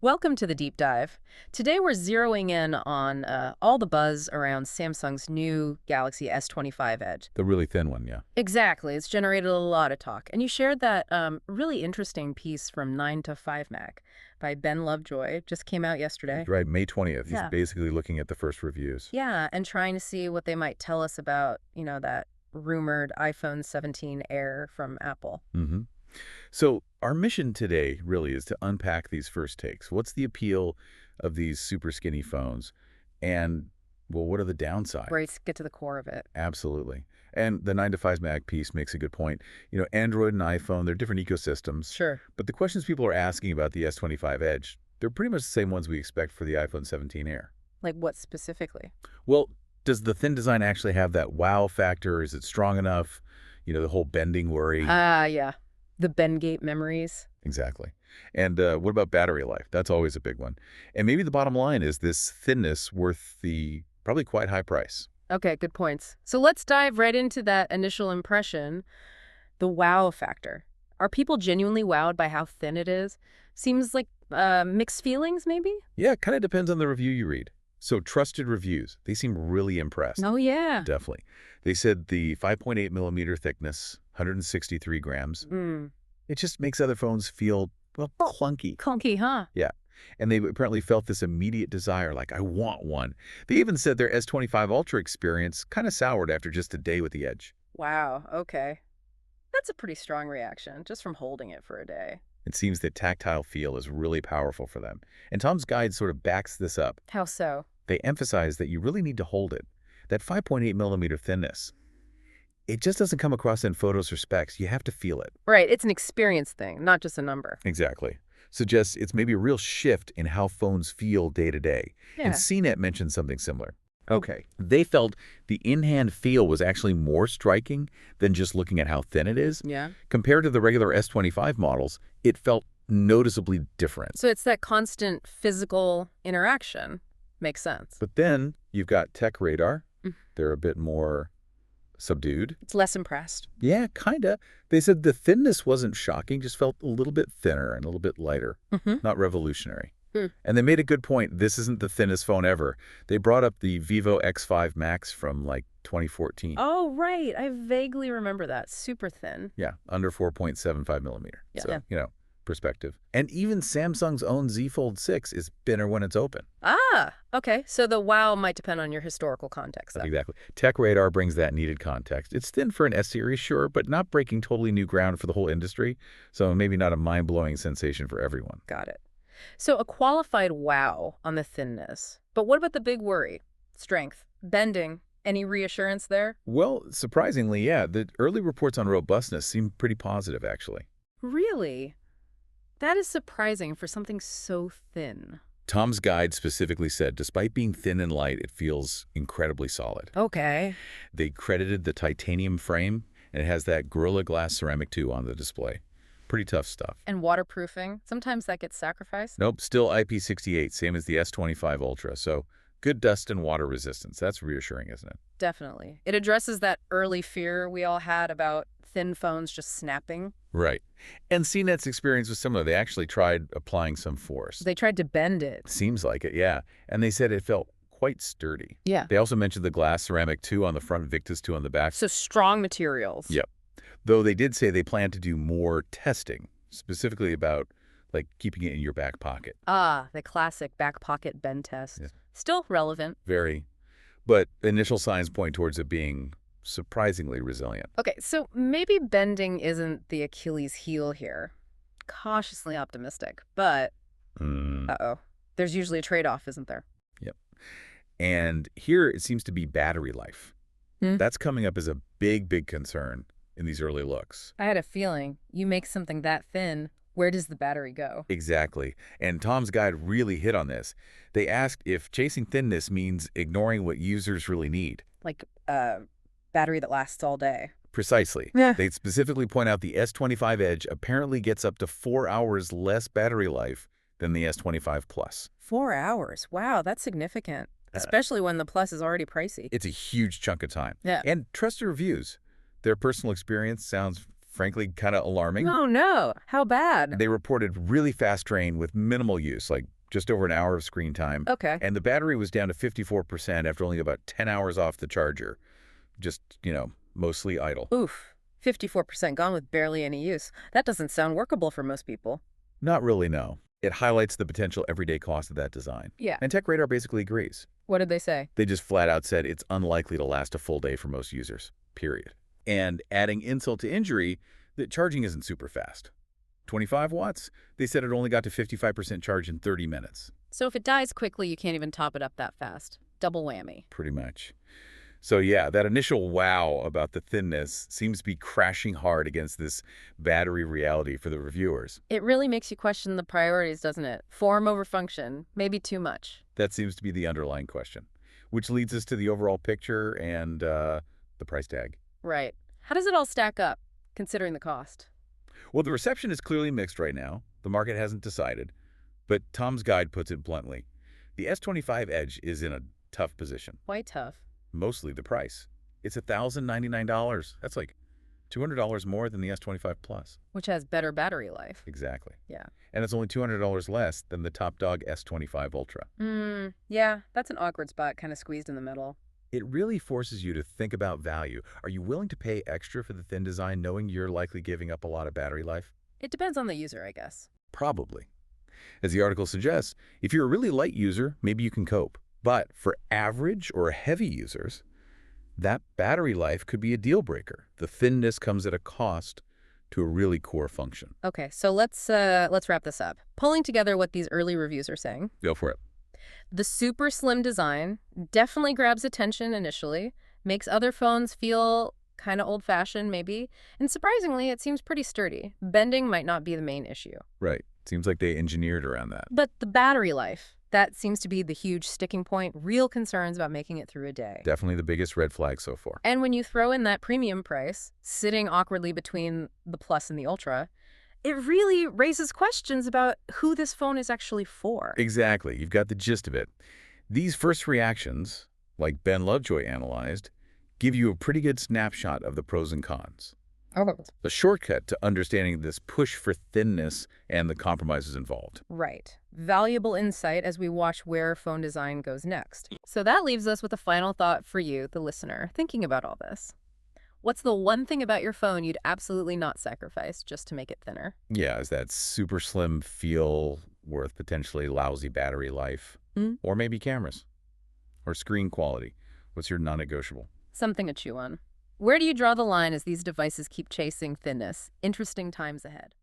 Welcome to the deep dive. Today we're zeroing in on all the buzz around Samsung's new Galaxy S25 Edge. The really thin one, yeah. Exactly. It's generated a lot of talk. And you shared that really interesting piece from 9 to 5 Mac by Ben Lovejoy. Just came out yesterday. Right, May 20th. He's Yeah. basically looking at the first reviews. Yeah, and trying to see what they might tell us about, that rumored iPhone 17 Air from Apple. hmm So our mission today really is to unpack these first takes. What's the appeal of these super skinny phones? And, well, what are the downsides? Right, get to the core of it. Absolutely. And the 9 to 5 Mac piece makes a good point. Android and iPhone, they're different ecosystems. Sure. But the questions people are asking about the S25 Edge, they're pretty much the same ones we expect for the iPhone 17 Air. Like what specifically? Well, does the thin design actually have that wow factor? Is it strong enough? The whole bending worry. Yeah. The Bengate memories. Exactly. And what about battery life? That's always a big one. And maybe the bottom line is this thinness worth the probably quite high price. Okay, good points. So let's dive right into that initial impression, the wow factor. Are people genuinely wowed by how thin it is? Seems like mixed feelings, maybe? Yeah, it kind of depends on the review you read. So trusted reviews, they seem really impressed. Oh, yeah. Definitely. They said the 5.8 millimeter thickness, 163 grams, it just makes other phones feel, well, clunky. Clunky, huh? Yeah. And they apparently felt this immediate desire, like, I want one. They even said their S25 Ultra experience kind of soured after just a day with the Edge. Wow, okay. That's a pretty strong reaction, just from holding it for a day. It seems that tactile feel is really powerful for them. And Tom's guide sort of backs this up. How so? They emphasize that you really need to hold it. That 5.8 millimeter thinness, it just doesn't come across in photos or specs. You have to feel it. Right, it's an experience thing, not just a number. Exactly. Suggests it's maybe a real shift in how phones feel day to day. Yeah. And CNET mentioned something similar. Okay. They felt the in-hand feel was actually more striking than just looking at how thin it is. Yeah. Compared to the regular S25 models, it felt noticeably different. So it's that constant physical interaction. Makes sense. But then you've got Tech Radar. Mm. They're a bit more subdued. It's less impressed. Yeah, kind of. They said the thinness wasn't shocking, just felt a little bit thinner and a little bit lighter, not revolutionary. And they made a good point. This isn't the thinnest phone ever. They brought up the Vivo X5 Max from like 2014. Oh, right. I vaguely remember that. Super thin. Yeah, under 4.75 millimeter. Yeah. So, perspective. And even Samsung's own Z Fold 6 is thinner when it's open. Ah, okay. So the wow might depend on your historical context, then. Exactly. Tech Radar brings that needed context. It's thin for an S-series, sure, but not breaking totally new ground for the whole industry. So maybe not a mind-blowing sensation for everyone. Got it. So a qualified wow on the thinness. But what about the big worry? Strength, bending, any reassurance there? Well, surprisingly, yeah, the early reports on robustness seem pretty positive, actually. Really? That is surprising for something so thin. Tom's guide specifically said, despite being thin and light, it feels incredibly solid. Okay. They credited the titanium frame, and it has that Gorilla Glass ceramic too on the display. Pretty tough stuff. And waterproofing? Sometimes that gets sacrificed? Nope, still IP68, same as the S25 Ultra, so good dust and water resistance. That's reassuring, isn't it? Definitely. It addresses that early fear we all had about thin phones just snapping. Right. And CNET's experience was similar. They actually tried applying some force. They tried to bend it. Seems like it, yeah. And they said it felt quite sturdy. Yeah. They also mentioned the glass ceramic 2 on the front, Victus 2 on the back. So strong materials. Yep. Though they did say they plan to do more testing, specifically about, like, keeping it in your back pocket. Ah, the classic back pocket bend test. Yeah. Still relevant. Very. But initial signs point towards it being surprisingly resilient. Okay, so maybe bending isn't the Achilles heel here. Cautiously optimistic, but uh-oh. There's usually a trade-off, isn't there? Yep. And here it seems to be battery life. That's coming up as a big, big concern in these early looks. I had a feeling you make something that thin, where does the battery go? Exactly. And Tom's guide really hit on this. They asked if chasing thinness means ignoring what users really need. Like battery that lasts all day. Precisely. Yeah. They specifically point out the S25 Edge apparently gets up to 4 hours less battery life than the S25 Plus. 4 hours. Wow, that's significant. Especially when the Plus is already pricey. It's a huge chunk of time. Yeah. And trusted reviews. Their personal experience sounds frankly kind of alarming. Oh, no. How bad? They reported really fast drain with minimal use, like just over an hour of screen time. Okay. And the battery was down to 54% after only about 10 hours off the charger. Just, mostly idle. Oof. 54% gone with barely any use. That doesn't sound workable for most people. Not really, no. It highlights the potential everyday cost of that design. Yeah. And TechRadar basically agrees. What did they say? They just flat out said it's unlikely to last a full day for most users, period. And adding insult to injury, the charging isn't super fast. 25 watts? They said it only got to 55% charge in 30 minutes. So if it dies quickly, you can't even top it up that fast. Double whammy. Pretty much. So yeah, that initial wow about the thinness seems to be crashing hard against this battery reality for the reviewers. It really makes you question the priorities, doesn't it? Form over function. Maybe too much. That seems to be the underlying question, which leads us to the overall picture and the price tag. Right. How does it all stack up, considering the cost? Well, the reception is clearly mixed right now. The market hasn't decided. But Tom's guide puts it bluntly. The S25 Edge is in a tough position. Why tough? Mostly the price. It's $1,099. That's like $200 more than the S25 Plus. Which has better battery life. Exactly. Yeah. And it's only $200 less than the top dog S25 Ultra. Yeah, that's an awkward spot, kind of squeezed in the middle. It really forces you to think about value. Are you willing to pay extra for the thin design knowing you're likely giving up a lot of battery life? It depends on the user, I guess. Probably. As the article suggests, if you're a really light user, maybe you can cope. But for average or heavy users, that battery life could be a deal breaker. The thinness comes at a cost to a really core function. Okay, so let's wrap this up. Pulling together what these early reviews are saying. Go for it. The super slim design definitely grabs attention initially, makes other phones feel kind of old-fashioned maybe, and surprisingly, it seems pretty sturdy. Bending might not be the main issue. Right. Seems like they engineered around that. But the battery life, that seems to be the huge sticking point, real concerns about making it through a day. Definitely the biggest red flag so far. And when you throw in that premium price, sitting awkwardly between the Plus and the Ultra, it really raises questions about who this phone is actually for. Exactly. You've got the gist of it. These first reactions, like Ben Lovejoy analyzed, give you a pretty good snapshot of the pros and cons. A shortcut to understanding this push for thinness and the compromises involved. Right. Valuable insight as we watch where phone design goes next. So that leaves us with a final thought for you, the listener, thinking about all this. What's the one thing about your phone you'd absolutely not sacrifice just to make it thinner? Yeah, is that super slim feel worth potentially lousy battery life? Or maybe cameras? Or screen quality? What's your non-negotiable? Something to chew on. Where do you draw the line as these devices keep chasing thinness? Interesting times ahead.